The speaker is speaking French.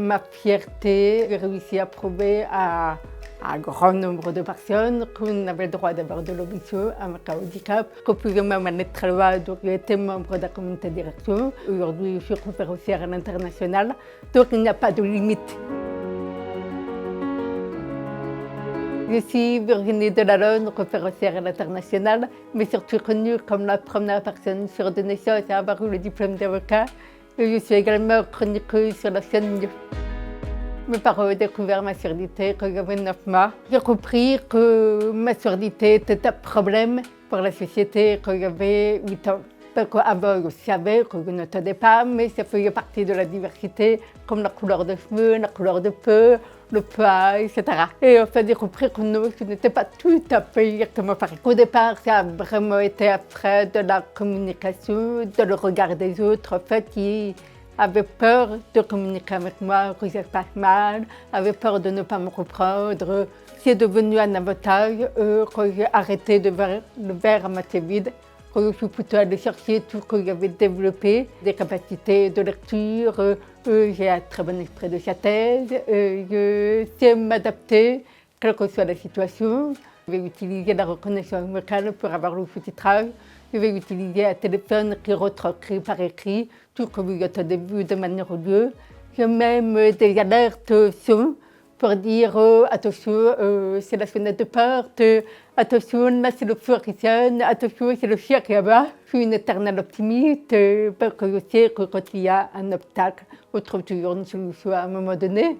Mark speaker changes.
Speaker 1: ma fierté. J'ai réussi à prouver à un grand nombre de personnes qu'on avait le droit d'avoir de l'OBCE avec un handicap, qu'on pouvait même aller très loin, donc j'ai été membre de la communauté de direction. Aujourd'hui, je suis conférencière à l'international, donc il n'y a pas de limite. Je suis Virginie Delalonde, conférencière à l'international, mais surtout connue comme la première personne sur deux naissances à avoir eu le diplôme d'avocat. Et je suis également chroniqueuse sur la chaîne News. Mes parents ont découvert ma surdité quand j'avais 9 mois. J'ai compris que ma surdité était un problème pour la société quand j'avais 8 ans. Parce qu'avant, je savais que je n'entendais pas, mais ça faisait partie de la diversité, comme la couleur de cheveux, la couleur de peau, le poids, etc. Et en fait, j'ai compris que non, ce n'était pas tout à fait exactement pareil. Au départ, ça a vraiment été après de la communication, de le regard des autres, en fait, qui avaient peur de communiquer avec moi, que ça se passe mal, avaient peur de ne pas me comprendre. C'est devenu un avantage quand j'ai arrêté de voir le verre à moitié vide. Quand je suis plutôt allée chercher tout ce que j'avais développé, des capacités de lecture, j'ai un très bon esprit de synthèse, je sais m'adapter, quelle que soit la situation. Je vais utiliser la reconnaissance vocale pour avoir le sous-titrage. Je vais utiliser un téléphone qui retranscrit par écrit tout ce que vous entendez de manière audio. J'ai même des alertes son pour dire attention, c'est la sonnette de porte, attention, là c'est le feu qui sonne, attention, c'est le chien qui est là-bas. Je suis une éternelle optimiste parce que je sais que quand il y a un obstacle, on trouve toujours une solution à un moment donné.